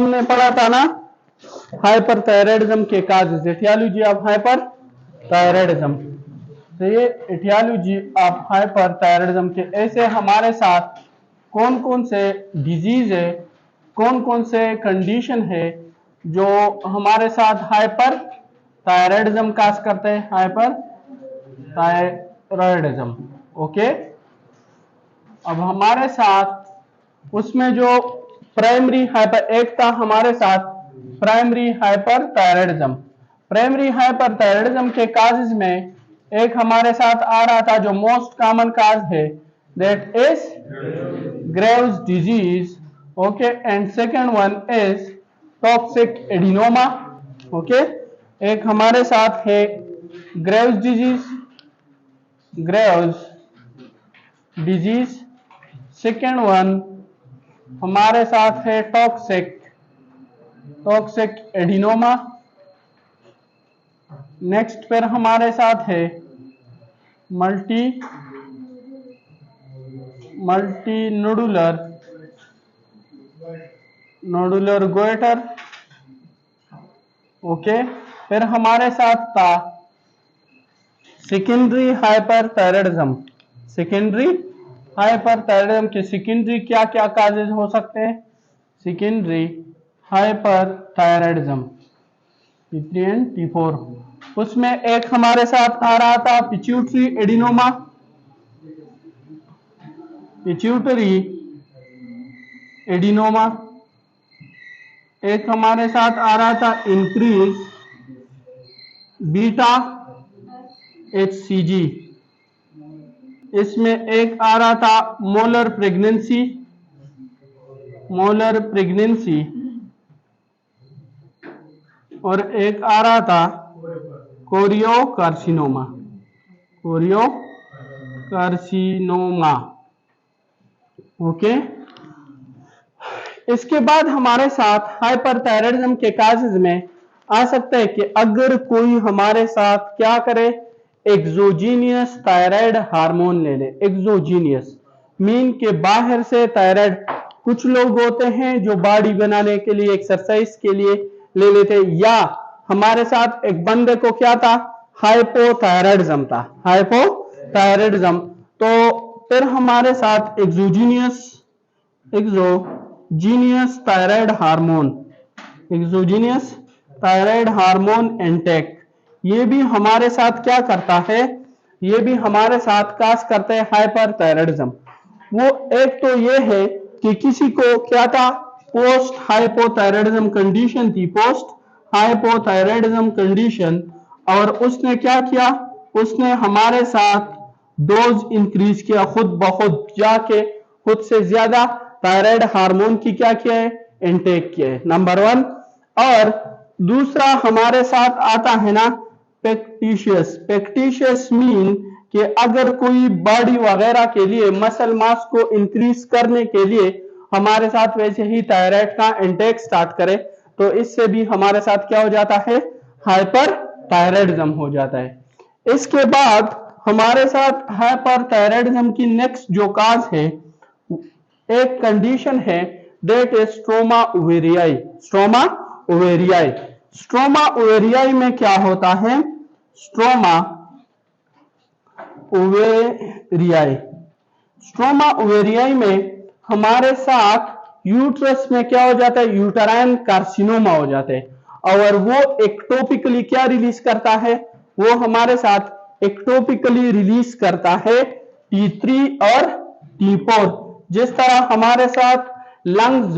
हमने पढ़ा था ना हाइपरथायराइडिज्म के काजेज, एटियोलॉजी ऑफ हाइपरथायराइडिज्म। तो ये एटियोलॉजी ऑफ हाइपरथायराइडिज्म के ऐसे हमारे साथ कौन कौन से डिजीज है, कौन कौन से कंडीशन है जो हमारे साथ हाइपरथायराइडिज्म काज करते हैं, हाइपरथायराइडिज्म। ओके, अब हमारे साथ उसमें जो प्राइमरी हाइपर, एक था हमारे साथ प्राइमरी हाइपरथायराइडिज्म। प्राइमरी हाइपरथायराइडिज्म के काजेज में एक हमारे साथ आ रहा था जो मोस्ट कॉमन काज है, that is Graves disease. Okay, and second one is toxic adenoma. Okay, एक हमारे साथ है Graves disease, Graves disease. Second one हमारे साथ है टॉक्सिक एडिनोमा। नेक्स्ट फिर हमारे साथ है मल्टी नोडुलर गोइटर। ओके, फिर हमारे साथ था सेकेंडरी हाइपरथायराइडिज्म। सेकेंडरी हाइपरथायराइडिज्म के सेकेंडरी क्या क्या काजेज हो सकते हैं? Secondary hyperthyroidism T3 and T4। उसमें एक हमारे साथ आ रहा था पिट्यूटरी एडिनोमा, पिट्यूटरी एडिनोमा। एक हमारे साथ आ रहा था इंक्रीज बीटा HCG। इसमें एक आ रहा था मोलर प्रेगनेंसी, और एक आ रहा था कोरियोकार्सिनोमा। ओके, इसके बाद हमारे साथ हाइपरथायराइडिज्म के काजेज में आ सकता है कि अगर कोई हमारे साथ क्या करे, एक्सोजीनियस थायराइड हार्मोन ले ले। एक्सोजीनियस मीन के बाहर से थायराइड। कुछ लोग होते हैं जो बॉडी बनाने के लिए, एक्सरसाइज के लिए ले लेते, या हमारे साथ एक बंदे को क्या था, हाइपोथायराइडिज्म था, हाइपोथायराइडिज्म। तो फिर हमारे साथ एक्सोजीनियस थायराइड हार्मोन एंटेक, ये भी हमारे साथ क्या करता है, ये भी हमारे साथ काज करते हैं हाइपरथायराइडिज्म। वो एक तो ये है कि किसी को क्या था, पोस्ट हाइपोथायराइडिज्म कंडीशन थी, पोस्ट हाइपोथायराइडिज्म कंडीशन, और उसने क्या किया, उसने हमारे साथ डोज इंक्रीज किया, खुद ब खुद जाके खुद से ज्यादा थायराइड हार्मोन की क्या किया है, इनटेक किया है, नंबर वन। और दूसरा हमारे साथ आता है ना पेक्टिशियस मीन कि अगर कोई बॉडी वगैरह के लिए, मसल मास को इंक्रीज करने के लिए हमारे साथ वैसे ही थायराइड का इंटेक स्टार्ट करे, तो इससे भी हमारे साथ क्या हो जाता है, हाइपरथायराइडिज्म हो जाता है। इसके बाद हमारे साथ हाइपरथायराइडिज्म की नेक्स्ट जो काज है, एक कंडीशन है, दैट इज स्ट्रोमा ओवेरियाई। स्ट्रोमा ओवेरियाई में क्या होता है, स्ट्रोमा ओवेरियाई में हमारे साथ यूट्रस में क्या हो जाता है, यूटराइन कार्सिनोमा हो जाते हैं, और वो एक्टोपिकली क्या रिलीज करता है, वो हमारे साथ एक्टोपिकली रिलीज करता है T3 और T4। जिस तरह हमारे साथ लंग्स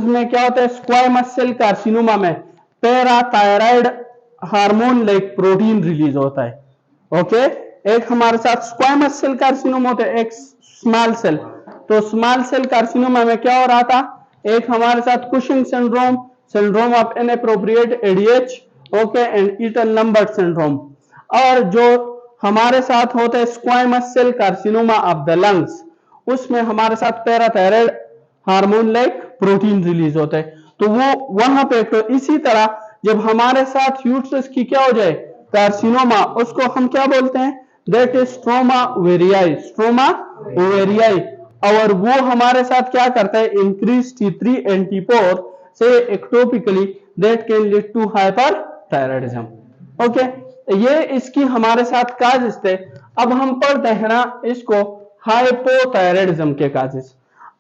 में क्या होता है, स्क्वायमस सेल कार्सिनोमा में parathyroid hormone like protein release होता है। ओके, एक हमारे साथ स्क्वायमस सेल कार्सिनोमा होता है, एक स्मॉल सेल। तो स्मॉल सेल कार्सिनोमा में क्या हो रहा था, एक हमारे साथ Cushing syndrome of inappropriate ADH, okay, and Eaton Lambert syndrome. और जो हमारे साथ होता है squamous cell carcinoma of the lungs, उसमें हमारे साथ parathyroid hormone like protein release होता है। तो वो वहां पे, तो इसी तरह जब हमारे साथ यूट्रस की क्या हो जाए, कार्सिनोमा, उसको हम क्या बोलते हैं, दैट इज स्ट्रोमा ओवेरियाई। और वो हमारे साथ क्या करता है, इंक्रीज T3 एंड T4, से ectopically that can lead to hyperthyroidism. Okay, ये इसकी हमारे साथ काजेस थे। अब हम पढ़ते हैं ना इसको हाइपोथायराइडिज्म के काजेस।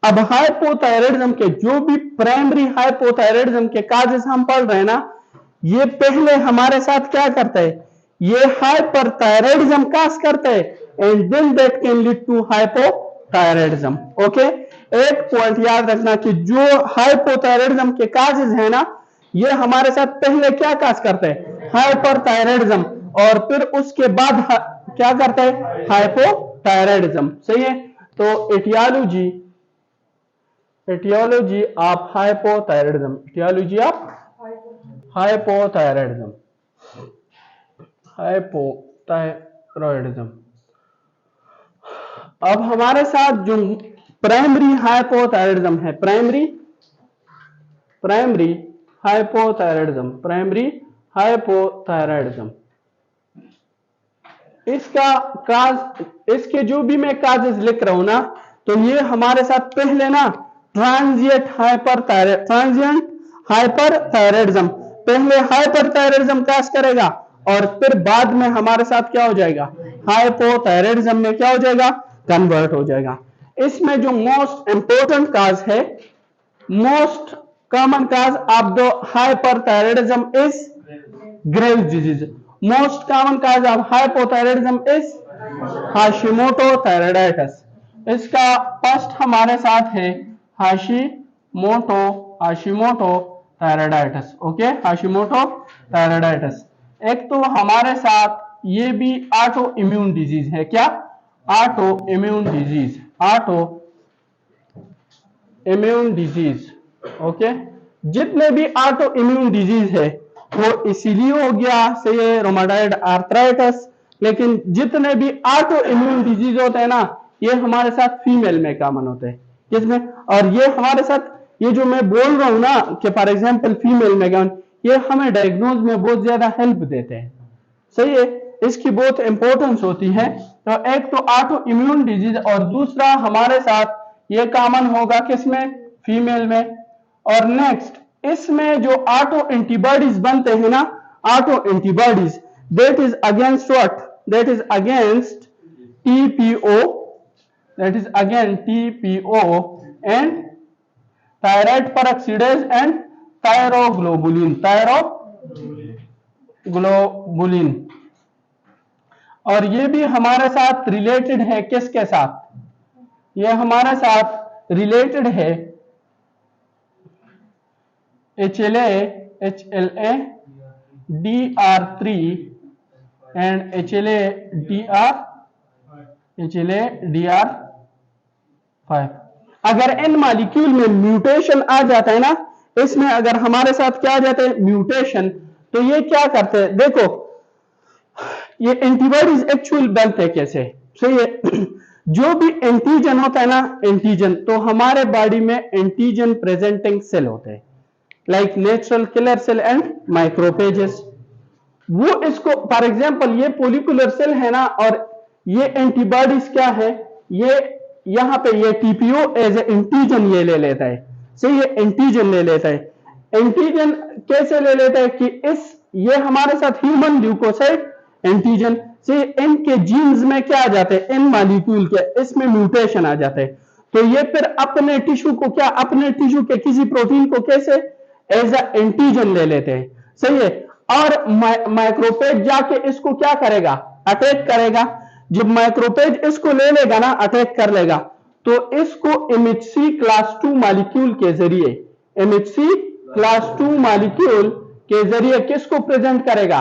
अब हाइपोथायराइडिज्म के जो भी प्राइमरी हाइपोथायराइडिज्म के काजेस हम पढ़ रहे हैं ना, ये पहले हमारे साथ क्या करते हैं, ये हाइपरथायराइडिज्म काज करते हैं and then that can lead to hypothyroidism. Okay, एक पॉइंट याद रखना कि जो हाइपोथायराइडिज्म के काजेस है ना, ये हमारे साथ पहले क्या काज करते हैं, हाइपरथायराइडिज्म, और फिर उसके बाद क्या करते हैं, हाइपोथायराइडिज्म। सही है, तो aetiology of hypothyroidism, aetiology of hypothyroidism, hypothyroidism. अब हमारे साथ जो प्राइमरी हाइपोथायराइडिज्म है, प्राइमरी हाइपोथायराइडिज्म, प्राइमरी हाइपोथायराइडिज्म, इसका काज, इसके जो भी मैं काजेस लिख रहा हूं ना, तो ये हमारे साथ पहले ना ट्रांजिएंट हाइपरथायराइडिज्म, पहले हाइपरथायराइडिज्म काज करेगा और फिर बाद में हमारे साथ क्या हो जाएगा, हाइपोथायराइडिज्म में क्या हो जाएगा, कन्वर्ट हो जाएगा। इसमें जो मोस्ट इंपोर्टेंट काज है, most common cause of the hyperthyroidism is Graves disease. Most common cause of hypothyroidism is Hashimoto thyroiditis. इसका फर्स्ट हमारे साथ है Hashimoto thyroiditis. Okay, Hashimoto thyroiditis. एक तो हमारे साथ ये भी ऑटो इम्यून डिजीज है। क्या, auto immune disease, auto immune disease. Okay, जितने भी ऑटो इम्यून डिजीज है वो इसीलिए हो गया से ये रोमाटॉइड आर्थराइटिस, लेकिन जितने भी ऑटो इम्यून डिजीज होते हैं ना, ये हमारे साथ फीमेल में कॉमन होते हैं, किसमें, और ये हमारे साथ ये जो मैं बोल रहा हूं ना कि फॉर एग्जांपल फीमेल में कॉमन, ये हमें डायग्नोज में बहुत ज्यादा हेल्प देते हैं। सही है, इसकी बहुत इंपॉर्टेंस होती है। तो एक तो ऑटो इम्यून डिजीज और दूसरा हमारे साथ ये कॉमन होगा किसमें, फीमेल में। और नेक्स्ट इसमें जो ऑटो एंटीबॉडीज बनते हैं ना, auto antibodies, that is against what, that is against TPO, that is again TPO and thyroid peroxidase and thyroglobulin, thyroglobulin. और ये भी हमारे साथ रिलेटेड है किसके साथ, ये हमारे साथ रिलेटेड है HLA DR3 and HLA DR5। अगर इन मॉलिक्यूल में म्यूटेशन आ जाता है ना, इसमें अगर हमारे साथ क्या आ जाता है, म्यूटेशन, तो ये क्या करते हैं, देखो ये एंटीबॉडीज एक्चुअल बनते हैं कैसे। सही है, जो भी एंटीजन होता है ना, एंटीजन, तो हमारे बॉडी में एंटीजन प्रेजेंटिंग सेल होते हैं, like natural killer cell and macrophages. वो इसको फॉर एग्जांपल ये पॉलिकुलर सेल है ना, और ये एंटीबॉडीज क्या है, ये यहां पे ये टीपीओ एज ए एंटीजन ये ले लेता है। सही है, एंटीजन ले लेता है। एंटीजन कैसे ले लेता है कि इस ये हमारे साथ ह्यूमन ल्यूकोसाइट एंटीजन से इनके जीन्स में क्या आ जाते हैं, इन मॉलिक्यूल के इसमें म्यूटेशन आ जाते हैं, तो ये फिर अपने टिश्यू को क्या, अपने टिश्यू के किसी प्रोटीन को कैसे एज ए एंटीजन ले लेते हैं। सही है, और माइक्रोफेज जाके इसको क्या करेगा, अटैक करेगा। जब माइक्रोफेज इसको ले लेगा ना, अटैक कर लेगा, तो इसको MHC क्लास 2 मॉलिक्यूल के जरिए, MHC क्लास 2 मॉलिक्यूल के जरिए किसको प्रेजेंट करेगा,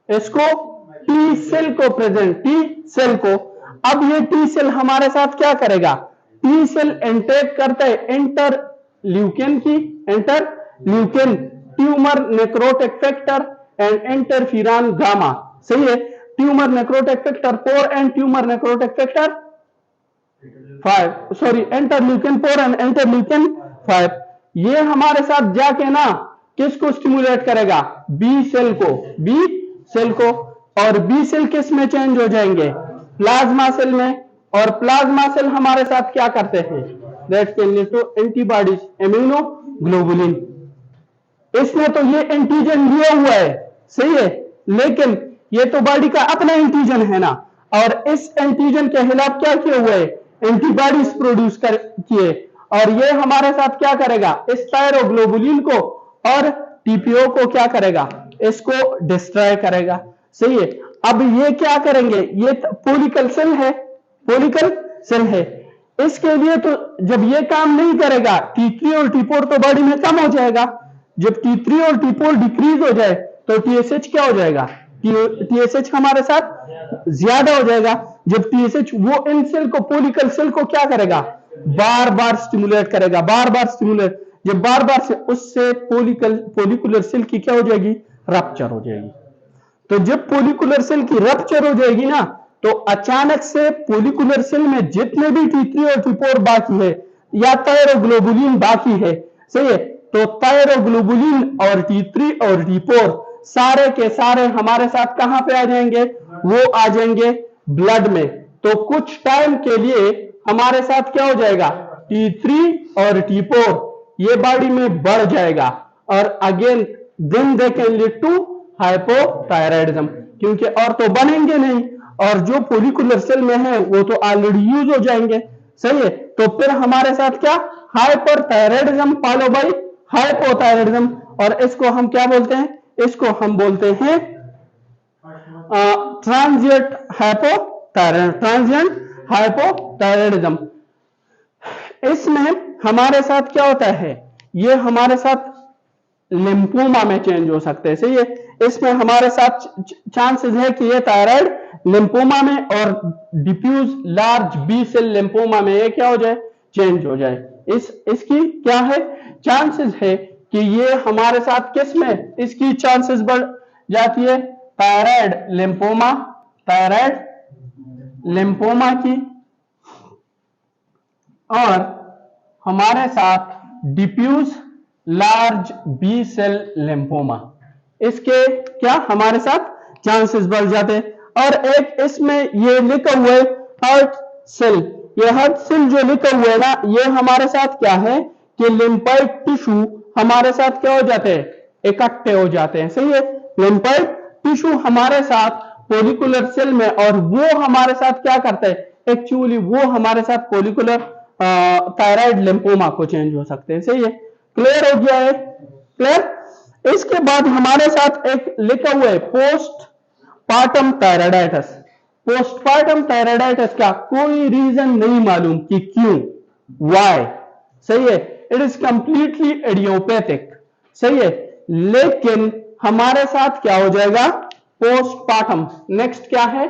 इसको टी सेल को प्रेजेंट, टी सेल को। अब ये टी सेल हमारे साथ क्या करेगा, टी सेल एंटेक करता है इंटरल्यूकिन की, interleukin, tumour necrotic factor and interferon gamma. सही है, tumour necrotic factor 4 and tumour necrotic factor 5, sorry interleukin 4 and interleukin 5, ये हमारे साथ जाके ना किसको स्टिमुलेट करेगा, बी सेल को, बी सेल को। और बी सेल किस में चेंज हो जाएंगे, प्लाज्मा सेल में, और प्लाज्मा सेल हमारे साथ क्या करते हैं, that can lead to antibodies, immunoglobulin. इसने तो ये एंटीजन लिया हुआ है, सही है, लेकिन ये तो बॉडी का अपना एंटीजन है ना, और इस एंटीजन के खिलाफ क्या किया हुआ है, एंटीबॉडीज प्रोड्यूस कर किए, और ये हमारे साथ क्या करेगा, इस थायरोग्लोबुलिन को और टीपीओ को क्या करेगा, इसको डिस्ट्रॉय करेगा, सही है। अब ये क्या करेंगे, ये पोलिकल सेल है, पोलिकल सेल है, इसके लिए तो जब ये काम नहीं करेगा T3 और T4 तो बॉडी में कम हो जाएगा, जब T3 और T4 डिक्रीज हो जाए तो TSH क्या हो जाएगा, TSH हमारे साथ ज्यादा हो जाएगा, जब TSH वो इन सेल को, पोलिकल सेल को क्या करेगा, बार बार स्टिमुलेट करेगा, बार बार स्टिमुलेट, जब बार बार से उससे पोलिकुलर सेल की क्या हो जाएगी, रप्चर हो जाएगी। तो जब पोलिकुलर सेल की रप्चर हो जाएगी ना, तो अचानक से पोलिकुलर सेल में जितने भी T3 और T4 बाकी है या थायरोग्लोबुलिन बाकी है, सही है, तो थायरोग्लोबुलिन और T3 और T4 सारे के सारे हमारे साथ कहां पे आ जाएंगे, वो आ जाएंगे ब्लड में। तो कुछ टाइम के लिए हमारे साथ क्या हो जाएगा, T3 और T4 ये बॉडी में बढ़ जाएगा, और again then they can lead to hypothyroidism, क्योंकि और तो बनेंगे नहीं, और जो फोलिकुलर सेल में है वो तो ऑलरेडी यूज हो जाएंगे, सही है। तो फिर हमारे साथ क्या, हाइपरथायराइडिज्म फॉलो बाय हाइपोथायराइडिज्म, और इसको हम क्या बोलते हैं, इसको हम बोलते हैं ट्रांजिएंट हाइपोथायराइडिज्म। इसमें हमारे साथ क्या होता है, ये हमारे साथ लिम्फोमा में चेंज हो सकते हैं, सही है, इसमें हमारे साथ चांसेस है कि ये थायराइड लिम्फोमा में और diffuse large B cell lymphoma में ये क्या हो जाए, चेंज हो जाए। इसकी क्या है, चांसेस है कि ये हमारे साथ किस में इसकी चांसेस बढ़ जाती है, थायराइड लिम्फोमा की, और हमारे साथ diffuse large B cell lymphoma, इसके क्या हमारे साथ चांसेस बढ़ जाते हैं। और एक इसमें ये लिखा हुआ है हार्ट सेल, ये हार्ट सेल जो लिखा हुआ है ना, ये हमारे साथ क्या है कि लिम्फाइड टिश्यू हमारे साथ क्या हो जाते हैं, इकट्ठे हो जाते हैं, सही है, लिम्फाइड टिश्यू हमारे साथ फोलिकुलर सेल में, और वो हमारे साथ क्या करते हैं, एक्चुअली वो हमारे साथ फोलिकुलर थायराइड लिम्फोमा को चेंज हो सकते हैं, सही है, क्लियर हो गया है, क्लियर। इसके बाद हमारे साथ एक लिखा हुआ है पोस्टपार्टम थायराइडाइटिस। पोस्टपार्टम थायराइडाइटिस का कोई रीजन नहीं मालूम कि क्यों, व्हाई, सही है, इट इज कंप्लीटली इडियोपैथिक, सही है, लेकिन हमारे साथ क्या हो जाएगा, पोस्टपार्टम। नेक्स्ट क्या है,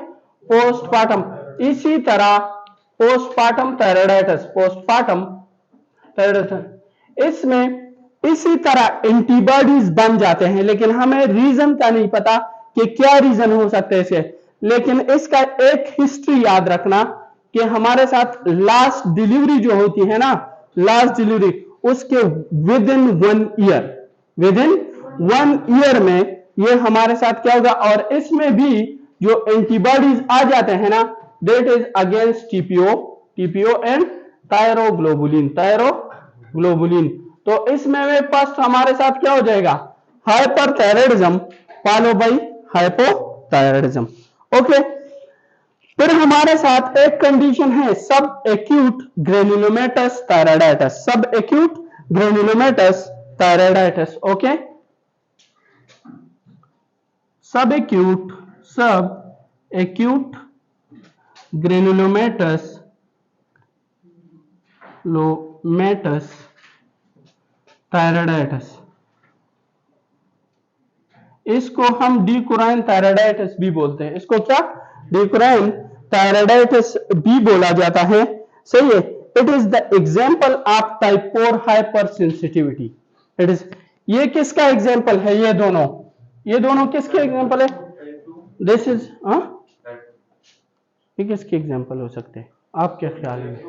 पोस्टपार्टम। इसी तरह पोस्टपार्टम थायराइडाइटिस, इसमें इसी तरह एंटीबॉडीज बन जाते हैं, लेकिन हमें रीजन का नहीं पता कि क्या रीजन हो सकते हैं इसके, लेकिन इसका एक हिस्ट्री याद रखना कि हमारे साथ लास्ट डिलीवरी जो होती है ना, लास्ट डिलीवरी उसके विद इन 1 ईयर में ये हमारे साथ क्या होगा, और इसमें भी जो एंटीबॉडीज आ जाते हैं ना, that is against TPO and thyroglobulin. तो इसमें फर्स्ट हमारे साथ क्या हो जाएगा, hyperthyroidism follow by hypothyroidism, okay. फिर हमारे साथ एक कंडीशन है सब एक्यूट ग्रेनुलोमेटस थायराइडाइटिस, ओके। सब एक्यूट ग्रेनुलोमेटस थायराइडाइटिस, इसको हम डिक्रोइन थायराइडाइटिस भी बोलते हैं, इसको क्या, डिक्रोइन थायराइडाइटिस भी बोला जाता है, सही है। It is the example of type 4 hyper sensitivity. It is, ये किसका एग्जाम्पल है, ये दोनों किसके एग्जाम्पल है, दिस इज, ये किसके एग्जाम्पल हो सकते हैं आपके ख्याल में,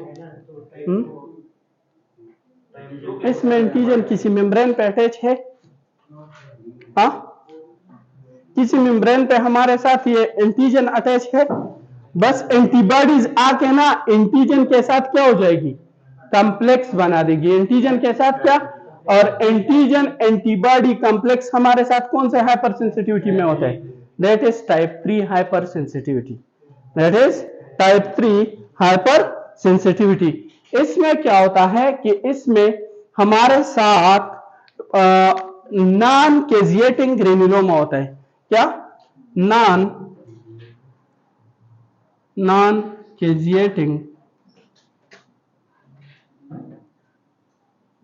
इसमें एंटीजन किसी मेम्ब्रेन पे अटैच है, किसी मेम्ब्रेन पे हमारे साथ ये एंटीजन अटैच है, बस एंटीबॉडीज आके ना एंटीजन के साथ क्या हो जाएगी, कॉम्प्लेक्स बना देगी, एंटीजन के साथ क्या और एंटीजन एंटीबॉडी कॉम्प्लेक्स हमारे साथ कौन से हाइपर सेंसिटिविटी में होता है? That is type 3 hyper sensitivity. That is type 3 hyper sensitivity. इसमें क्या होता है कि इसमें हमारे साथ नॉन कैजिएटिंग ग्रेन्युलोमा होता है। क्या? नॉन कैजिएटिंग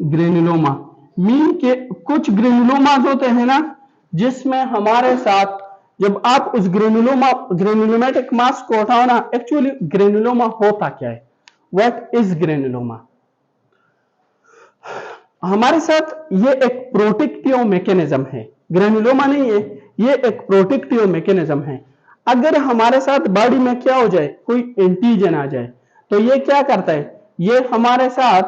ग्रेन्युलोमा मीन के कुछ ग्रेन्युलोमाज होते हैं ना, जिसमें हमारे साथ जब आप उस ग्रेन्युलोमेटिक मास को हटाओ ना, एक्चुअली ग्रेन्युलोमा होता क्या है? What is granuloma? हमारे साथ ये एक प्रोटेक्टिव मैकेनिज्म है, ग्रेन्युलोमा नहीं है, ये एक प्रोटेक्टिव मैकेनिज्म है। अगर हमारे साथ बॉडी में क्या हो जाए, कोई एंटीजन आ जाए, तो ये क्या करता है? ये हमारे साथ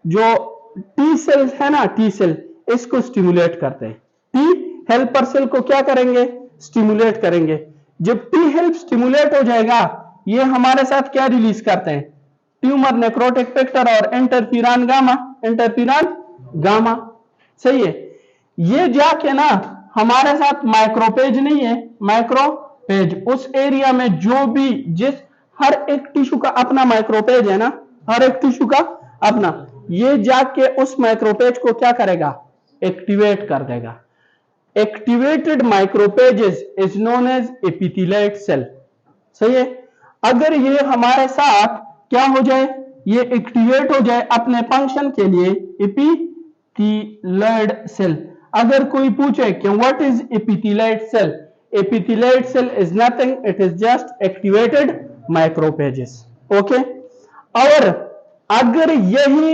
जो टी सेल्स है ना, टी सेल, इसको स्टिमुलेट करते हैं। टी हेल्पर सेल को क्या करेंगे? स्टिमुलेट करेंगे। जब टी हेल्प स्टिमुलेट हो जाएगा, ये हमारे साथ क्या रिलीज करते हैं? ट्यूमर नेक्रोटिक फैक्टर और इंटरफेरॉन गामा। सही है। ये जाके ना हमारे साथ माइक्रोपेज नहीं है, मैक्रोपेज उस एरिया में जो भी जिस हर एक टिश्यू का अपना माइक्रोपेज है ना, हर एक टिश्यू का अपना, ये जाके उस माइक्रोपेज को क्या करेगा? एक्टिवेट कर देगा। Activated macrophages is known as epithelial cell. सही है। अगर ये हमारे साथ क्या हो जाए, ये एक्टिवेट हो जाए अपने फंक्शन के लिए, एपिथेलियल सेल। अगर कोई पूछे कि what is epithelial cell, epithelial cell is nothing, it is just activated macrophages. Okay. और अगर यही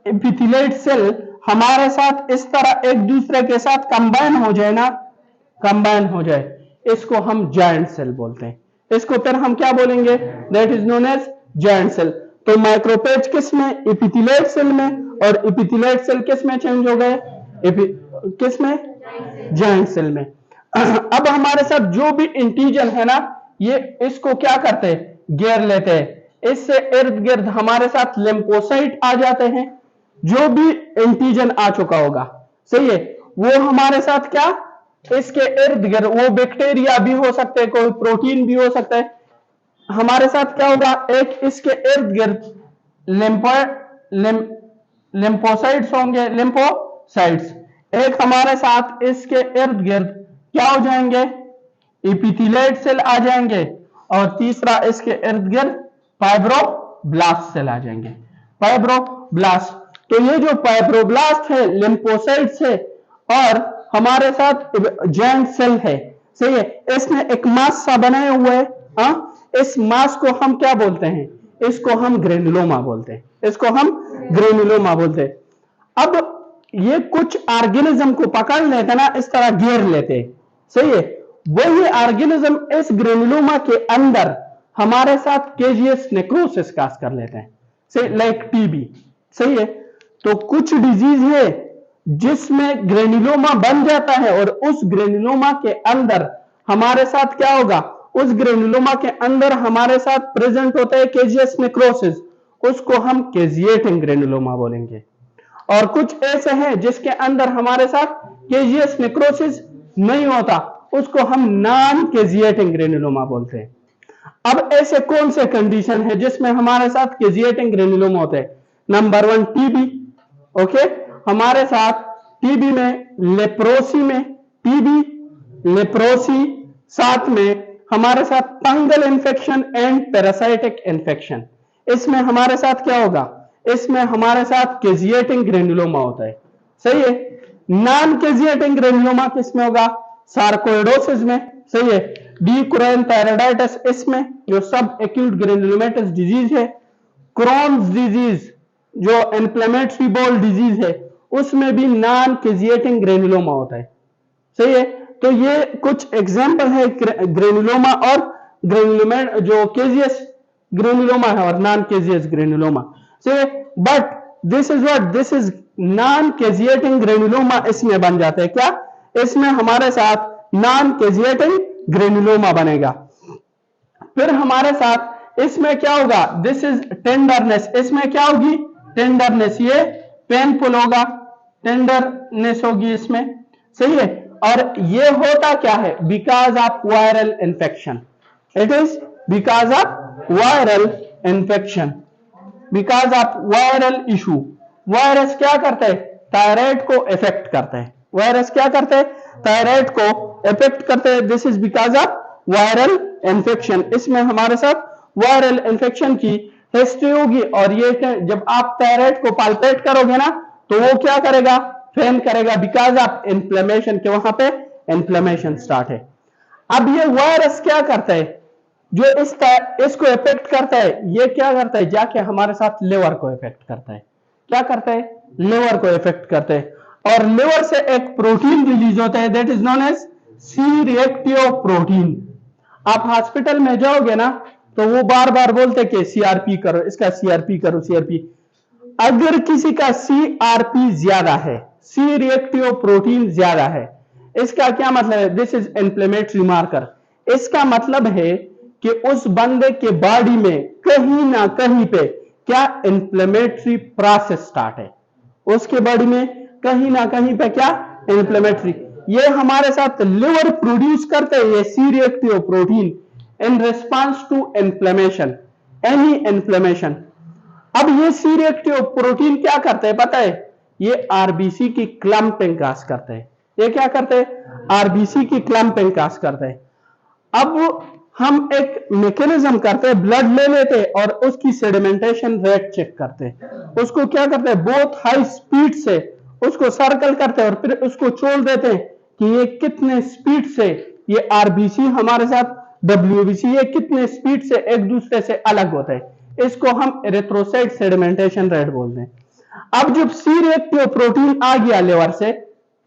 एपिथेलियल सेल हमारे साथ इस तरह एक दूसरे के साथ कंबाइन हो जाए ना, कंबाइन हो जाए, इसको हम जायंट सेल बोलते हैं। इसको फिर हम क्या बोलेंगे? That is known as giant cell. तो माइक्रोपेज किस में? एपिथेलियल सेल में। और एपिथेलियल सेल किस में चेंज हो गए? किस में? जायंट सेल में। अब हमारे साथ जो भी एंटीजन है ना, ये इसको क्या करते हैं? घेर लेते हैं। इससे इर्द गिर्द हमारे साथ लिम्फोसाइट आ जाते हैं। जो भी एंटीजन आ चुका होगा, सही है, वो हमारे साथ क्या, इसके इर्द गिर्द, वो बैक्टीरिया भी हो सकते हैं, कोई प्रोटीन भी हो सकता है, हमारे साथ क्या होगा? एक इसके इर्द गिर्द लिम्फोसाइट्स होंगे, लिम्फोसाइट्स। एक हमारे साथ इसके इर्द गिर्द क्या हो जाएंगे? एपिथेलियल सेल आ जाएंगे। और तीसरा इसके इर्द गिर्द फाइब्रोब्लास्ट सेल आ जाएंगे। फाइब्रोब्लास्ट। तो ये जो फाइब्रोब्लास्ट है, लिम्फोसाइट्स है, और हमारे साथ जायंट सेल है, सही है, इसने एक मास सा बनाए हुए है। इस मास को हम क्या बोलते हैं? इसको हम ग्रेनुलोमा बोलते हैं। इसको हम ग्रेनुलोमा बोलते हैं। अब ये कुछ ऑर्गेनिज्म को पकड़ लेते ना, इस तरह घेर लेते, सही है, वही ऑर्गेनिज्म इस ग्रेनुलोमा के अंदर हमारे साथ केजियस नेक्रोसिस काज कर लेते हैं, सही, लाइक टीबी। सही है। तो कुछ डिजीज है जिसमें ग्रेनुलोमा बन जाता है, और उस ग्रेनुलोमा के अंदर हमारे साथ क्या होगा? उस ग्रेनुलोमा के अंदर हमारे साथ प्रेजेंट होता है केजियस नेक्रोसिस, उसको हम केजिएटिंग ग्रेनुलोमा बोलेंगे। और कुछ ऐसे हैं जिसके अंदर हमारे साथ केजियस नेक्रोसिस नहीं होता, उसको हम नॉन केजिएटिंग ग्रेनुलोमा बोलते हैं। अब ऐसे कौन से कंडीशन है जिसमें हमारे साथ केजिएटिंग ग्रेनुलोमा होते हैं? Number 1 TB. ओके, हमारे साथ टीबी में, लेप्रोसी में, टीबी, लेप्रोसी, साथ में हमारे साथ fungal infection and parasitic infection. इसमें हमारे साथ क्या होगा? इसमें हमारे साथ केजिएटिंग ग्रेनुलोमा होता है, सही है। नॉन केजिएटिंग ग्रेनुलोमा किसमें होगा? सार्कोइडोसिस में, सही है। डी थायराइडाइटिस, इसमें जो सब एक्यूट ग्रेनुलोमेटस डिजीज है। क्रोन्स डिजीज जो इन्फ्लेमेटरी बाउल डिजीज है, उसमें भी नॉन केजिएटिंग ग्रेनुलोमा होता है, सही है। तो ये कुछ एग्जांपल है ग्रेनुलोमा और ग्रेनुलोमेट, जो केजियस ग्रेनुलोमा है और नॉन केजियस ग्रेनुलोमा से। But this is what, this is non caseating granuloma इसमें बन जाता है। क्या? इसमें हमारे साथ नॉन केजिएटिंग ग्रेनुलोमा बनेगा। फिर हमारे साथ इसमें क्या होगा? दिस इज टेंडरनेस, इसमें क्या होगी? टेंडरनेस, ये पेनफुल होगा, टेंडरनेस होगी इसमें, सही है। और ये होता क्या है, because of viral infection, it is because of viral infection, because of viral issue. Virus क्या करता है, थायराइड को इफेक्ट करता है, वायरस क्या करता है, थायराइड को इफेक्ट करते हैं। This is because of viral infection. इसमें हमारे साथ वायरल इन्फेक्शन की हिस्ट्री होगी। और ये जब आप थायराइड को पाल्पेट करोगे ना तो वो क्या करेगा, फेन करेगा, बिकॉज ऑफ इन्फ्लेमेशन के वहां पे इन्फ्लेमेशन स्टार्ट है। अब ये वायरस क्या करता है, जो इसको इफेक्ट करता है, ये क्या करता है, जाके हमारे साथ लिवर को इफेक्ट करता है। क्या करता है, लिवर को इफेक्ट करता है। और लिवर से एक प्रोटीन रिलीज होता है, that is known as C reactive protein. आप हॉस्पिटल में जाओगे ना तो वो बार बार बोलते कि सीआरपी करो, इसका सीआरपी करो, सीआरपी। अगर किसी का सीआरपी ज्यादा है, सी रिएक्टिव प्रोटीन ज्यादा है, इसका क्या मतलब है, दिस इज इन्फ्लेमेटरी मार्कर। इसका मतलब है कि उस बंदे के बॉडी में कहीं ना कहीं पे क्या इन्फ्लेमेटरी प्रोसेस स्टार्ट है, उसके बॉडी में कहीं ना कहीं पे क्या इन्फ्लेमेटरी। ये हमारे साथ लिवर प्रोड्यूस करते हैं ये C reactive protein in response to inflammation, any inflammation. अब ये सी रिएक्टिव प्रोटीन क्या करते हैं पता है, ये आरबीसी की क्लम्पिंग काज करते हैं। ये क्या करते हैं, आरबीसी की क्लम्पिंग काज करते हैं। अब हम एक मैकेनिज्म करते हैं, ब्लड ले लेते हैं और उसकी सेडिमेंटेशन रेट चेक करते हैं। उसको क्या करते हैं, बहुत हाई स्पीड से उसको सर्कल करते हैं और फिर उसको छोड़ देते हैं कि ये कितने स्पीड से ये आरबीसी हमारे साथ डब्ल्यूबीसी ये कितने स्पीड से एक दूसरे से अलग होते हैं। इसको हम एरिथ्रोसाइट सेडिमेंटेशन रेट बोलते हैं। अब जब सी रिएक्टिव प्रोटीन आ गया लिवर से,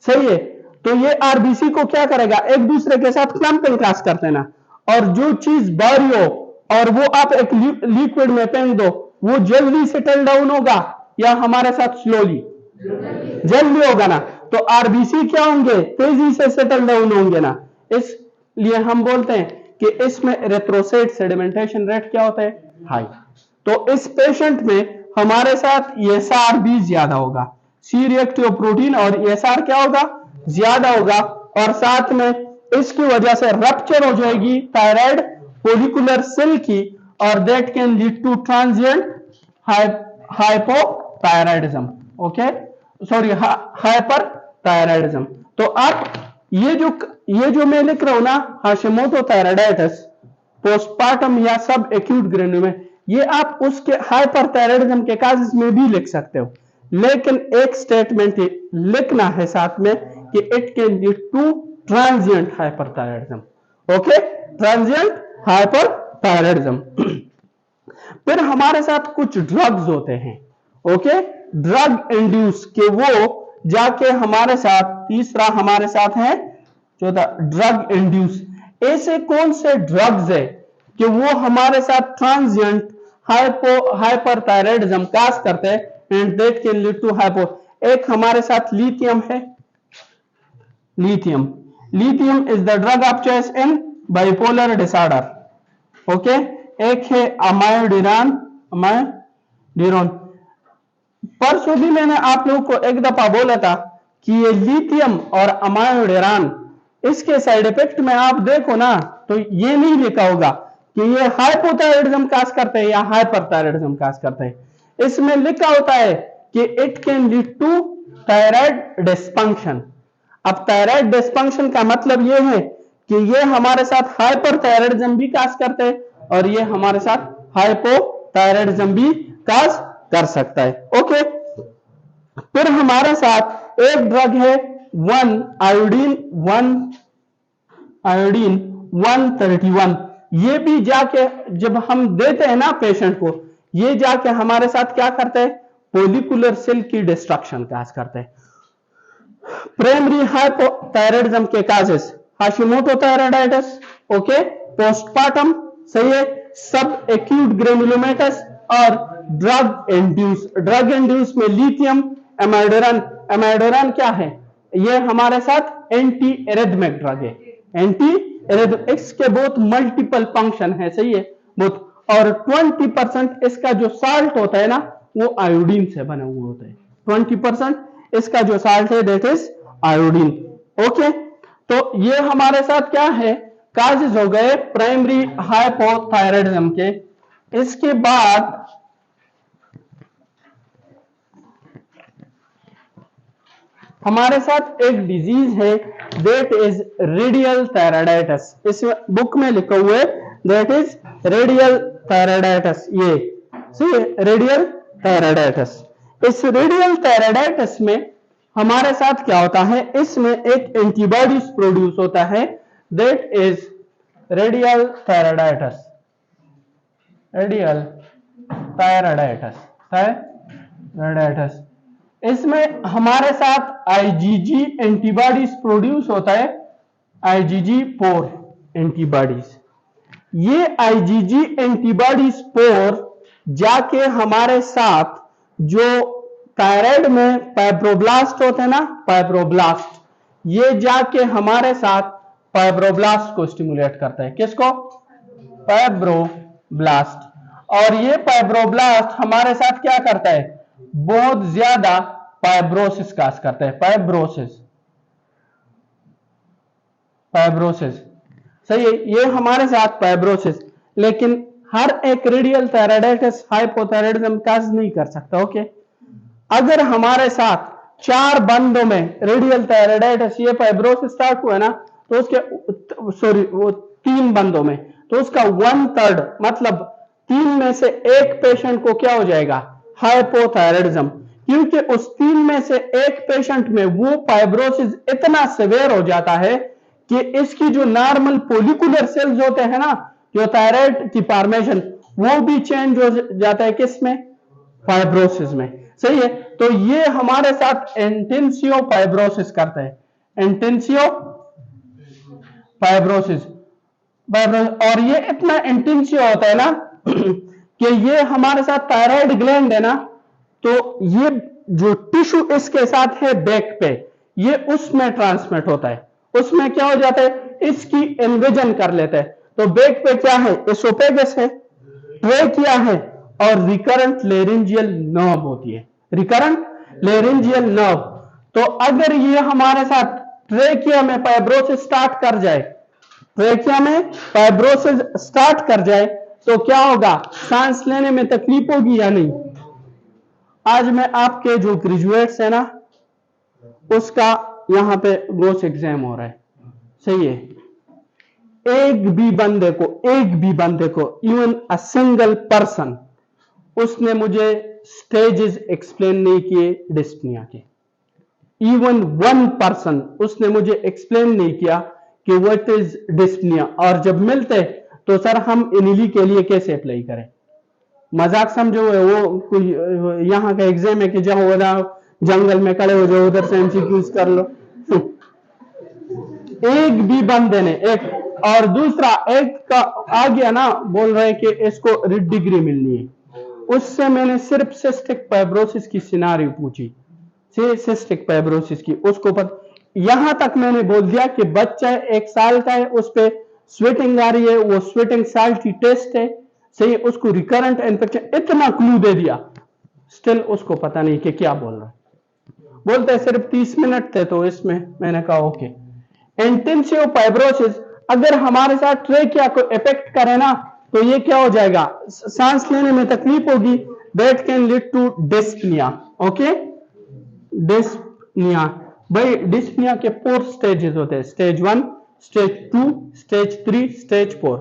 सही है, तो ये आरबीसी को क्या करेगा, एक दूसरे के साथ क्लम्पिंग काज करते हैं ना, और जो चीज भारी हो और वो आप एक लिक्विड में फेंक दो, वो जल्दी सेटल डाउन होगा या हमारे साथ स्लोली, जल्दी होगा ना। तो आरबीसी क्या होंगे, तेजी से सेटल डाउन होंगे ना। इसलिए हम बोलते हैं कि इसमें एरिथ्रोसाइट सेडिमेंटेशन रेट क्या होता है, हाई। तो इस पेशेंट में हमारे साथ ईएसआर भी ज्यादा होगा, सी रिएक्टिव प्रोटीन और ईएसआर क्या होगा, ज्यादा होगा। और साथ में इसकी वजह से रप्चर हो जाएगी थायराइड फोलिकुलर सेल की, और that can lead to transient hypothyroidism, okay, sorry hyperthyroidism. तो आप ये जो मैं लिख रहा हूं ना, हाशिमोटो थायराइडाइटिस पोस्टपार्टम या सब एक्यूट ग्रेन्युलोमा, ये आप उसके हाइपरथायराइडिज्म के काजेस में भी लिख सकते हो, लेकिन एक स्टेटमेंट लिखना है साथ में कि it can lead to transient hyperthyroidism, okay, transient hyperthyroidism. फिर हमारे साथ कुछ ड्रग्स होते हैं, ओके, ड्रग इंड्यूस के, वो जाके हमारे साथ, तीसरा हमारे साथ है चौथा ड्रग इंड्यूस। ऐसे कौन से ड्रग्स है कि वो हमारे साथ ट्रांजिएंट हाइपरथायराइडिज्म काज करते हैं and that can lead to hypo. एक हमारे साथ लिथियम है, lithium is the drug of choice in bipolar disorder, okay. एक है अमायोडिरान, परसों भी मैंने आप लोगों को एक दफा बोला था कि ये लिथियम और अमायोडिरान, इसके साइड इफेक्ट में आप देखो ना तो ये नहीं लिखा होगा कि ये हाइपोथायराइडिज्म काज करते हैं या हाइपरथायराइडिज्म काज करते हैं। इसमें लिखा होता है कि it can lead to thyroid dysfunction. अब थायराइड डिस्फंक्शन का मतलब ये है कि ये हमारे साथ हाइपरथायराइडिज्म भी काज करते हैं और ये हमारे साथ हाइपोथायराइडिज्म भी काज कर सकता है, ओके। फिर हमारे साथ एक ड्रग है आयोडीन 131। ये भी जाके जब हम देते हैं ना पेशेंट को, ये जाके हमारे साथ क्या करते हैं, फोलिकुलर सेल की डिस्ट्रक्शन काज करते हैं। प्राइमरी हाइपोथायराइडिज्म के causes, Hashimoto thyroiditis, okay, postpartum, सही है, सब एक्यूट ग्रेनुलोमेटस और ड्रग इंड्यूस में लिथियम, एमाइडोरान क्या है, ये हमारे साथ एंटी एरिथमिक ड्रग है, इसके बहुत मल्टीपल फंक्शन है, सही है, बहुत। और 20% इसका जो साल्ट होता है ना वो आयोडीन से बने हुए होते हैं, 20% इसका जो साल्ट है दैट इज आयोडीन। ओके, तो ये हमारे साथ क्या है, काजेज हो गए प्राइमरी हाइपोथायराइडिज्म के। इसके बाद हमारे साथ एक डिजीज है दैट इज रेडियल थायराइडाइटिस। इस बुक में लिखा हुआ है दैट इज रेडियल थायराइडाइटिस। ये सही है, रेडियल थायराइडाइटिस। इस रेडियल थायराइडाइटिस में हमारे साथ क्या होता है, इसमें एक एंटीबॉडीज प्रोड्यूस होता है that is radial thyroiditis. Radial thyroiditis, thyroiditis, इसमें हमारे साथ आईजीजी एंटीबॉडीज प्रोड्यूस होता है, IgG4 एंटीबॉडीज। ये आईजीजी एंटीबॉडीज 4 जाके हमारे साथ जो थायराइड में फाइब्रोब्लास्ट होते हैं ना, फाइब्रोब्लास्ट, ये जाके हमारे साथ फाइब्रोब्लास्ट को स्टिमुलेट करता है। किसको? फाइब्रोब्लास्ट। और ये फाइब्रोब्लास्ट हमारे साथ क्या करता है, बहुत ज्यादा फाइब्रोसिस काज करता है। फाइब्रोसिस, फाइब्रोसिस, सही है, ये हमारे साथ फाइब्रोसिस। लेकिन हर एक रेडियल थायराइडाइटिस हाइपोथायराइडिज्म काज नहीं कर सकता। ओके, अगर हमारे साथ 4 बंदों में रेडियल थायराइडाइटिस ये फाइब्रोसिस स्टार्ट हुआ ना, तो उसके सॉरी वो 3 बंदों में, तो उसका 1/3 मतलब 3 में से 1 पेशेंट को क्या हो जाएगा, हाइपोथायराइडिज्म। क्योंकि उस 3 में से 1 पेशेंट में वो फाइब्रोसिस इतना सिवियर हो जाता है कि इसकी जो नॉर्मल फोलिकुलर सेल्स होते हैं ना, जो थायराइड की फॉर्मेशन, वो भी चेंज हो जाता है किसमें, फाइब्रोसिस में। सही है, तो ये हमारे साथ इंटेंसिव फाइब्रोसिस करता है, इंटेंसिव फाइब्रोसिस। और ये इतना इंटेंसिव होता है ना कि ये हमारे साथ थायराइड ग्लैंड है ना, तो ये जो टिश्यू इसके साथ है बैक पे, ये उसमें ट्रांसमिट होता है। उसमें क्या हो जाता है, इसकी इन्वेजन कर लेता है। तो बैक पे क्या है, एसोफेगस है, ट्रेकिया है, और रिकरेंट लेरिंजियल नर्व होती है, रिकरेंट लेरिंजियल नर्व। तो अगर ये हमारे साथ ट्रेकिया में फाइब्रोसिस स्टार्ट कर जाए, ट्रेकिया में फाइब्रोसिस स्टार्ट कर जाए, तो क्या होगा, सांस लेने में तकलीफ होगी या नहीं। आज मैं आपके जो ग्रेजुएट्स है ना, उसका यहां पे ग्रोस एग्जाम हो रहा है। सही है, एक भी बंदे को इवन अ सिंगल पर्सन, उसने मुझे स्टेजेस एक्सप्लेन नहीं किए डिस्पनिया के। इवन 1 पर्सन उसने मुझे एक्सप्लेन नहीं किया कि व्हाट इज डिस्पनिया। और जब मिलते तो सर हम इनिली के लिए कैसे अप्लाई करें, मजाक समझो, वो कोई यहां का एग्जाम है कि जाओ जंगल में खड़े हो जाओ, उधर से एमसीक्यूज कर लो। एक भी बंदे ने एक, और दूसरा एक का आ गया ना, बोल रहे कि इसको रिट डिग्री मिलनी है। उससे मैंने सिर्फ सिस्टिक फाइब्रोसिस की सिनारियो पूछी, सिस्टिक फाइब्रोसिस की, उसको यहां तक मैंने बोल दिया कि बच्चा 1 साल का है, उस पे स्वेटिंग आ रही है, वो स्वेटिंग साल्ट की टेस्ट है। सही, उसको रिकरेंट इन्फेक्शन, इतना क्लू दे दिया, स्टिल उसको पता नहीं कि क्या बोल रहा है। बोलते सिर्फ 30 मिनट थे, तो इसमें मैंने कहा ओके। इंटेंसिव फाइब्रोसिस अगर हमारे साथ ट्रेकिया को इफेक्ट करे ना, तो ये क्या हो जाएगा, सांस लेने में तकलीफ होगी, that can lead to dyspnoea. Okay, dyspnoea, भाई डिस्पनिया के 4 स्टेजेस होते हैं, stage 1, stage 2, stage 3, stage 4।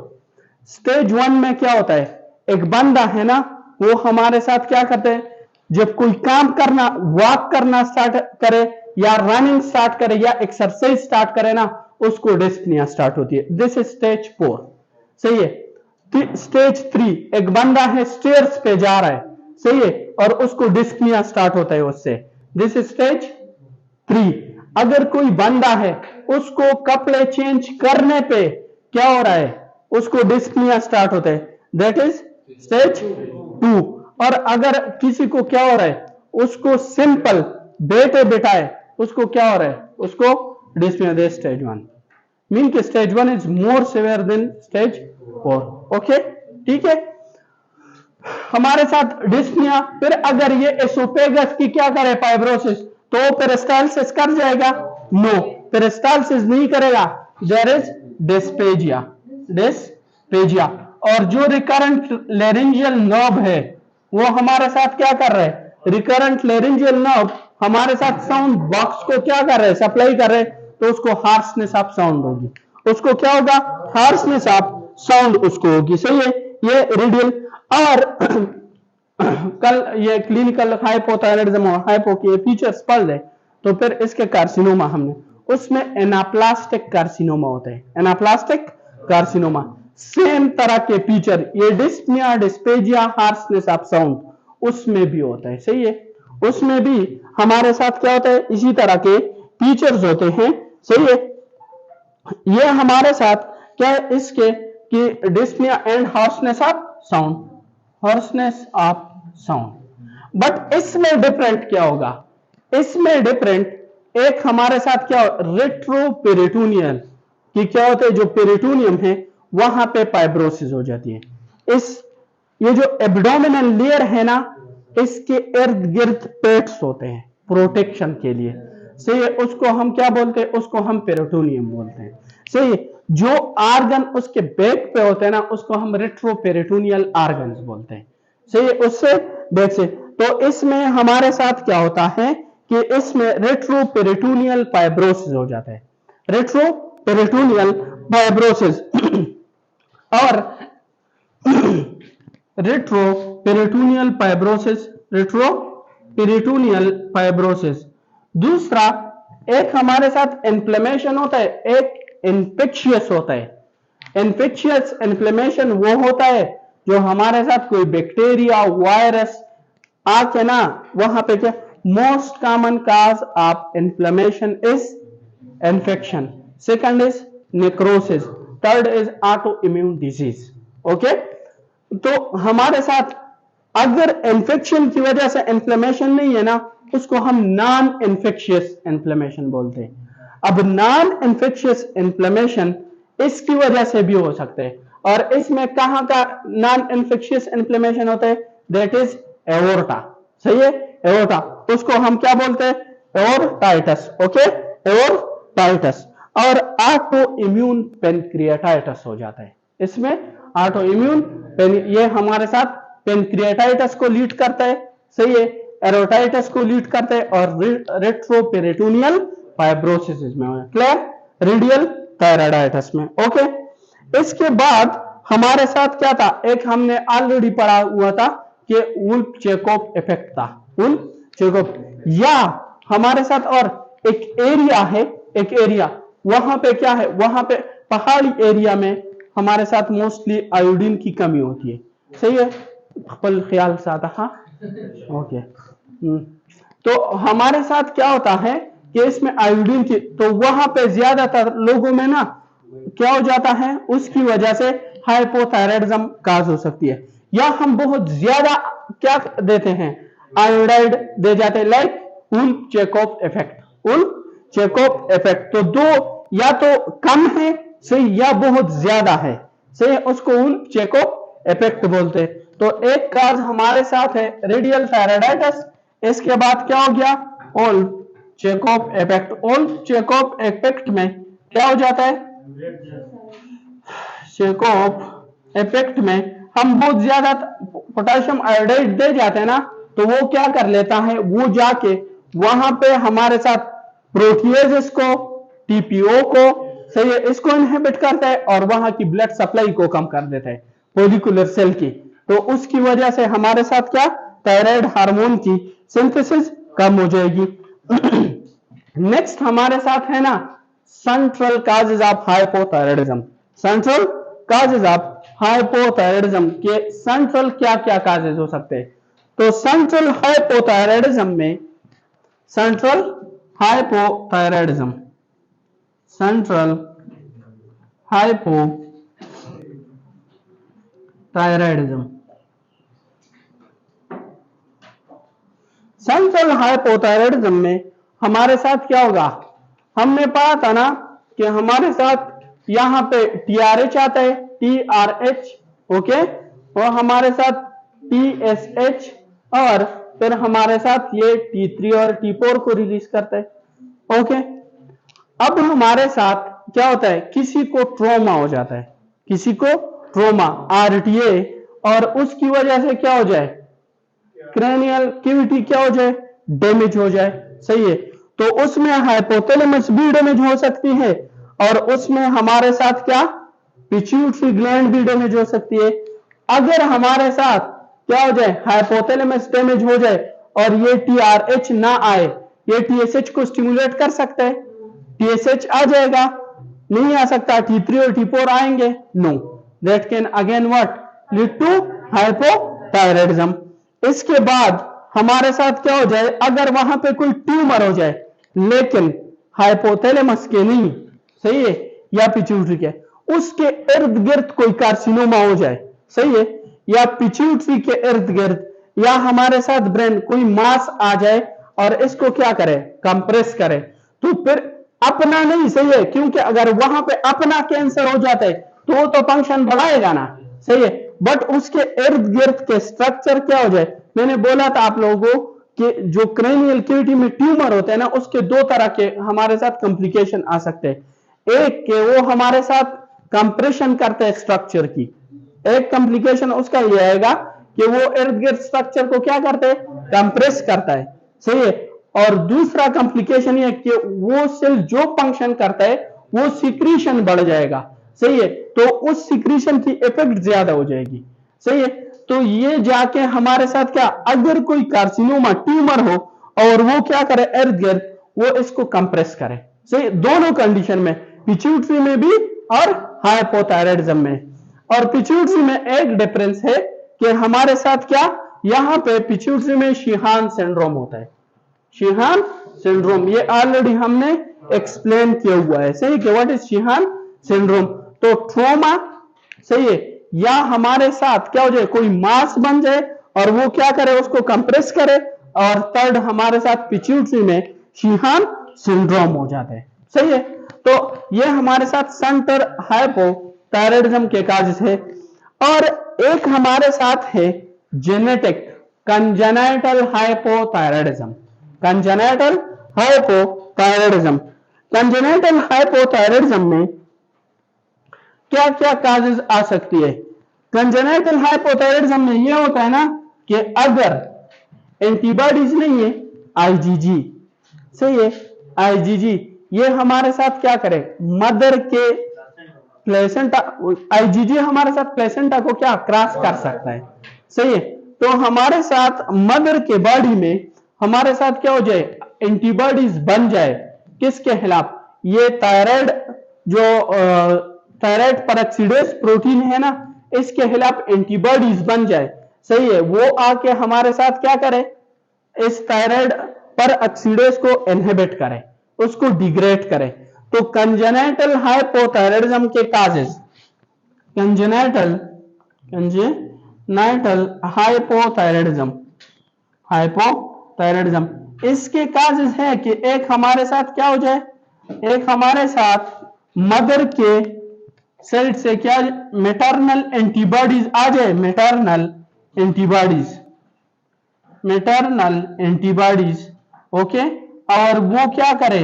Stage 1 में क्या होता है, एक बंदा है ना, वो हमारे साथ क्या करते हैं, जब कोई काम करना, वॉक करना स्टार्ट करे, या रनिंग स्टार्ट करे, या एक्सरसाइज स्टार्ट करे ना, उसको डिस्पनिया स्टार्ट होती है। This is stage 4। सही है। स्टेज 3, एक बंदा है स्टेयर्स पे जा रहा है, सही है, और उसको डिस्पनिया स्टार्ट होता है उससे, दिस इज स्टेज 3। अगर कोई बंदा है, उसको कपड़े चेंज करने पे क्या हो रहा है, उसको डिस्पनिया स्टार्ट होता है, दैट इज स्टेज 2। और अगर किसी को क्या हो रहा है, उसको सिंपल बैठे बिठाए, उसको क्या हो रहा है, उसको डिस्पनिया, दैट स्टेज 1। मीन के stage 1 is more severe than stage 4। Okay, ठीक है, हमारे साथ डिस्पनिया। फिर अगर ये एसोफेगस की क्या करे, फाइब्रोसिस, तो पेरिस्टाल्सिस कर जाएगा? नो, पेरिस्टाल्सिस नहीं करेगा, देयर इज डिस्पेजिया, डिस्पेजिया। और जो रिकरेंट लेरिंजियल नर्व है वो हमारे साथ क्या कर रहे हैं? रिकरेंट लेरिंजियल नर्व हमारे साथ साउंड बॉक्स को क्या कर रहे हैं? सप्लाई कर रहे हैं, तो उसको हार्शनेस ऑफ साउंड होगी, उसको क्या होगा? हार्शनेस ऑफ साउंड उसको होगी। सही है, ये रेडियल। और कल ये क्लिनिकल हाइपोथायराइडिज्म और हाइपो के फीचर्स पढ़ ले तो फिर इसके कार्सिनोमा हमने, उसमें एनाप्लास्टिक कार्सिनोमा होता है, एनाप्लास्टिक कार्सिनोमा सेम तरह के फीचर, ये dyspnoea, dysphasia, harshness of sound उसमें भी होता है। सही है, उसमें भी हमारे साथ क्या होता है? इसी तरह के फीचर्स होते हैं। सही है, ये हमारे साथ क्या है इसके कि dyspnoea and harshness of sound, harshness of sound. But इसमें डिफरेंट क्या होगा? इसमें डिफरेंट एक हमारे साथ क्या रेट्रोपेरिटोनियल कि क्या होता है? जो पेरिटोनियम है वहां पे फाइब्रोसिस हो जाती है। ये जो एब्डोमिनल लेयर है ना, इसके इर्द गिर्द पेट्स होते हैं प्रोटेक्शन के लिए। सही है, उसको हम क्या बोलते हैं? उसको हम पेरिटोनियम बोलते हैं। सही है, जो आर्गन उसके बैक पे होते हैं ना, उसको हम रेट्रोपेरिटोनियल आर्गन्स बोलते हैं। सही है, उससे बैक से। तो इसमें हमारे साथ क्या होता है कि इसमें रेट्रोपेरिटोनियल फाइब्रोसिस हो जाता है, रेट्रोपेरिटोनियल फाइब्रोसिस। और रेट्रोपेरिटोनियल फाइब्रोसिस, रेट्रोपेरिटोनियल फाइब्रोसिस। दूसरा एक हमारे साथ इन्फ्लेमेशन होता है, एक इन्फेक्शियस होता है। इन्फेक्शियस इन्फ्लेमेशन वो होता है जो हमारे साथ कोई बैक्टीरिया, वायरस आके ना वहां पे क्या, most common cause of inflammation is infection, second is necrosis, third is auto immune disease. Okay, तो हमारे साथ अगर इन्फेक्शन की वजह से इन्फ्लेमेशन नहीं है ना, उसको हम नॉन इन्फेक्शियस इन्फ्लेमेशन बोलते हैं। अब नॉन इन्फेक्शियस इन्फ्लेमेशन इसकी वजह से भी हो सकते हैं, और इसमें कहां का नॉन इन्फेक्शियस इन्फ्लेमेशन होता है? That is aorta. सही है, एओर्टा, उसको हम क्या बोलते हैं? एओर्टाइटिस। ओके, एओर्टाइटिस। और ऑटो इम्यून पेनक्रियाटाइटिस हो जाता है इसमें, ऑटो इम्यून ये हमारे साथ पेनक्रियाटाइटिस को लीड करता है। सही है, एरोटाइटिस को लीड करता है, और रेट्रोपेरिटोनियल फाइब्रोसिस में हो, क्लियर? रेडियल थायराइडाइटिस में। ओके, इसके बाद हमारे साथ क्या था? एक हमने ऑलरेडी पढ़ा हुआ था कि वुल्फ चेकोव इफेक्ट था, वुल्फ चेकोव। या हमारे साथ और एक एरिया है, एक एरिया वहां पे क्या है? वहां पे पहाड़ी एरिया में हमारे साथ मोस्टली आयोडीन की कमी होती है। सही है, फल ख्याल से आता। हाँ, ओके। तो हमारे साथ क्या होता है कि इसमें आयोडीन की, तो वहां पे ज्यादातर लोगों में ना क्या हो जाता है? उसकी वजह से हाइपोथायराइडिज्म काज हो सकती है, या हम बहुत ज्यादा क्या देते हैं? आयोडाइड दे जाते हैं, like Wolff Chaikoff effect, Wolff Chaikoff effect. तो दो, या तो कम है सही, या बहुत ज्यादा है सही, उसको वुल्फ चेकोव इफेक्ट बोलते हैं। तो एक काज हमारे साथ है रेडियल थायराइडाइटिस, इसके बाद क्या हो गया? Wolff Chaikoff effect. Wolff Chaikoff effect में क्या हो जाता है? चेकोव इफेक्ट में हम बहुत ज्यादा पोटेशियम आयोडाइड दे जाते हैं ना, तो वो क्या कर लेता है? वो जाके वहां पे हमारे साथ प्रोटीएजेस को, टीपीओ को, सही है, इसको इनहिबिट करता है, और वहां की ब्लड सप्लाई को कम कर देता है, फोलिकुलर सेल की। तो उसकी वजह से हमारे साथ क्या? थायराइड हार्मोन की सिंथेसिस कम हो जाएगी। नेक्स्ट हमारे साथ है ना central causes of hypothyroidism. Central causes of hypothyroidism के सेंट्रल क्या क्या काजेज हो सकते हैं? तो सेंट्रल हाइपोथायराइडिज्म में, central hypothyroidism, central hypothyroidism, central hypothyroidism में हमारे साथ क्या होगा? हमने पढ़ा था ना कि हमारे साथ यहां पे टीआरएच आता है, टीआरएच, ओके, और हमारे साथ टीएसएच और फिर हमारे साथ ये T3 और T4 को रिलीज करता है। ओके, अब हमारे साथ क्या होता है, किसी को ट्रोमा हो जाता है, किसी को ट्रोमा RTA, और उसकी वजह से क्या हो जाए, क्रैनियल कैविटी क्या हो जाए, डैमेज हो जाए। सही है, तो उसमें हाइपोथैलेमस भी डैमेज हो सकती है, और उसमें हमारे साथ क्या, पिट्यूटरी ग्लैंड भी डैमेज हो सकती है। अगर हमारे साथ क्या हो जाए, हाइपोथैलेमस डैमेज हो जाए और ये TRH ना आए, ये TSH को स्टिमुलेट कर सकता है, TSH आ जाएगा, नहीं आ सकता, T3 और T4 आएंगे, no, that can again what, lead to hypothyroidism. इसके बाद हमारे साथ क्या हो जाए, अगर वहां पे कोई ट्यूमर हो जाए लेकिन हाइपोथैलेमस के नहीं, सही है, या पिट्यूटरी के, उसके इर्द गिर्द कोई कार्सिनोमा हो जाए, सही है, या पिट्यूटरी के इर्द गिर्द या हमारे साथ ब्रेन कोई मास आ जाए और इसको क्या करे, कंप्रेस करे, तो फिर अपना नहीं, सही है, क्योंकि अगर वहां पे अपना कैंसर हो जाता है तो फंक्शन बढ़ाएगा ना, सही है, बट उसके इर्द गिर्द के स्ट्रक्चर क्या हो जाए। मैंने बोला था आप लोगों को कि जो क्रेनियल कैविटी में ट्यूमर होते हैं ना, उसके दो तरह के हमारे साथ कॉम्प्लिकेशन आ सकते हैं। एक के वो हमारे साथ कंप्रेशन करते हैं स्ट्रक्चर की, एक कॉम्प्लिकेशन उसका ये आएगा कि वो इर्द गिर्द स्ट्रक्चर को क्या करते हैं, कंप्रेस करता है, सही है, और दूसरा कॉम्प्लिकेशन ये कि वो सेल जो फंक्शन करता है वो सिक्रीशन बढ़ जाएगा, सही है, तो उस सिक्रीशन की इफेक्ट ज्यादा हो जाएगी, सही है, तो ये जाके हमारे साथ क्या, अगर कोई कार्सिनोमा ट्यूमर हो और वो क्या करे, इर्द गिर्द वो इसको कंप्रेस करे, सही, दोनों कंडीशन में, पिट्यूटरी में भी और हाइपोथायराइडिज्म में। और पिट्यूटरी में एक डिफरेंस है कि हमारे साथ क्या, यहां पे पिट्यूटरी में शीहान सिंड्रोम होता है, शीहान सिंड्रोम, ये ऑलरेडी हमने एक्सप्लेन किया हुआ है, सही, कि व्हाट इज शीहान सिंड्रोम। तो ट्रोमा, सही है, या हमारे साथ क्या हो जाए, कोई मास बन जाए और वो क्या करे, उसको कंप्रेस करे, और थर्ड हमारे साथ पिट्यूटरी में शीहान सिंड्रोम हो जाता है, सही है। तो ये हमारे साथ सेंटर हाइपोथायराइडिज्म के काजेस है। और एक हमारे साथ है genetic congenital hypothyroidism, congenital hypothyroidism. Congenital hypothyroidism में क्या क्या काजेस आ सकती है। कंजेनाइटल हाइपोथायराइडिज्म में यह होता है ना कि अगर एंटीबॉडीज नहीं है, IgG, सही है, IgG ये हमारे साथ क्या करे, मदर के प्लेसेंटा, IgG हमारे साथ प्लेसेंटा को क्या क्रॉस कर सकता है, सही है, तो हमारे साथ मदर के बॉडी में हमारे साथ क्या हो जाए, एंटीबॉडीज बन जाए, किसके खिलाफ, ये थायराइड, जो थायराइड पेरोक्सिडेज प्रोटीन है ना, इसके खिलाफ एंटीबॉडीज बन जाए, सही है, वो आके हमारे साथ क्या करे, इस थायराइड पेरोक्सिडेज को इनहिबिट करे, उसको डिग्रेड करे। तो कंजेनाइटल हाइपोथायराइडिज्म के काजेस, कंजेनाइटल हाइपोथायराइडिज्म, हाइपोथायराइडिज्म इसके काजेस है कि एक हमारे साथ क्या हो जाए, एक हमारे साथ मदर के साइड से क्या, मैटरनल एंटीबॉडीज आ जाए, मैटरनल एंटीबॉडीज, ओके, और वो क्या करे,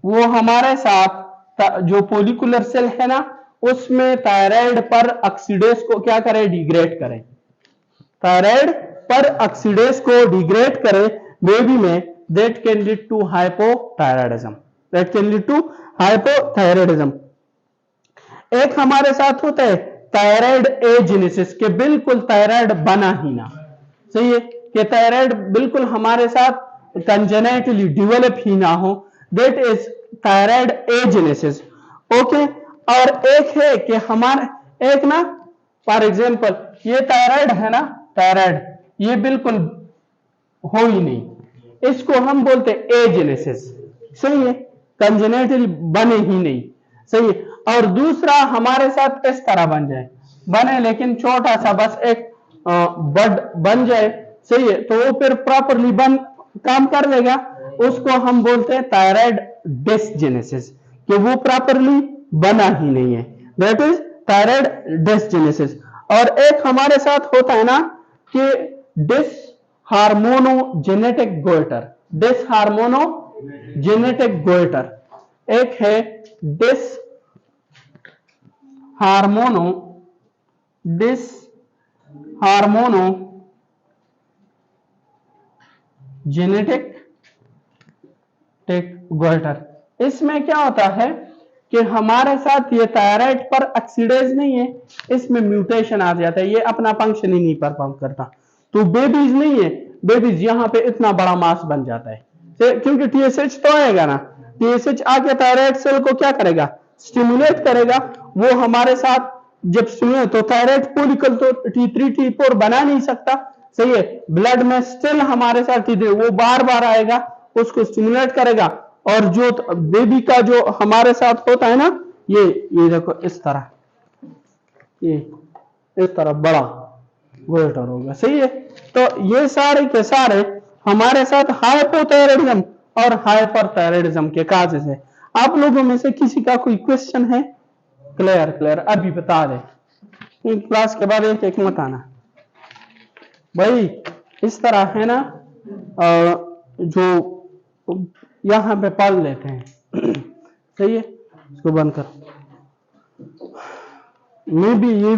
वो हमारे साथ जो फोलिकुलर सेल है ना, उसमें थायराइड पर ऑक्सीडेज को क्या करे, डिग्रेड करे, थायराइड पर ऑक्सीडेज को डिग्रेड करे बेबी में, that can lead to hypothyroidism, that can lead to hypothyroidism. एक हमारे साथ होता है थायराइड एजेनेसिस, के बिल्कुल थायराइड बना ही ना, सही है, कि थायराइड बिल्कुल हमारे साथ कंजेनाइटली डेवलप ही ना हो, that is thyroid agenesis, okay. और एक है कि हमारे, एक ना फॉर एग्जांपल ये थायराइड है ना, थायराइड ये बिल्कुल हो ही नहीं, इसको हम बोलते हैं एजेनेसिस, सही है, कंजेनाइटली बने ही नहीं, सही है। और दूसरा हमारे साथ इस तरह बन जाए, बने लेकिन छोटा सा, बस एक बड बन जाए, सही है, तो वो फिर प्रॉपरली बन काम कर लेगा, उसको हम बोलते हैं थायराइड डिसजेनेसिस, कि वो प्रॉपरली बना ही नहीं है, दैट इज थायराइड डिसजेनेसिस। और एक हमारे साथ होता है ना कि डिस हार्मोनोजेनेटिक गोइटर, डिसहार्मोनोजेनेटिक गोइटर। एक है डिसहार्मोनोजेनेटिक गोइटर। इसमें क्या होता है कि हमारे साथ ये थायराइड पर ऑक्सीडेज नहीं है, इसमें म्यूटेशन आ जाता है, ये अपना फंक्शन ही नहीं परफॉर्म करता, तो बेबीज नहीं है, बेबीज यहाँ पे इतना बड़ा मास बन जाता है क्योंकि टीएसएच तो आएगा ना, टीएसएच आके थायराइड सेल को क्या करेगा, स्टिमुलेट करेगा। वो हमारे साथ जब स्टिमुलेट तो थायराइड फॉलिकल तो T3 T4 बना नहीं सकता, सही है, ब्लड में स्टिल हमारे साथ T3 वो बार बार आएगा, उसको स्टिमुलेट करेगा। और जो बेबी का जो हमारे साथ होता है ना, ये देखो इस तरह, ये इस तरह बड़ा गोइटर होगा, सही है। तो ये सारे के सारे हमारे साथ हाइपोथायराइडिज्म और हाइपरथायराइडिज्म के काजेस है। आप लोगों में से किसी का कोई क्वेश्चन है? क्लियर अभी बता दे, क्लास के बाद एक एक मत आना भाई। इस तरह है ना, जो यहां पे पढ़ लेते हैं सही है, इसको बंद कर। मैं भी ये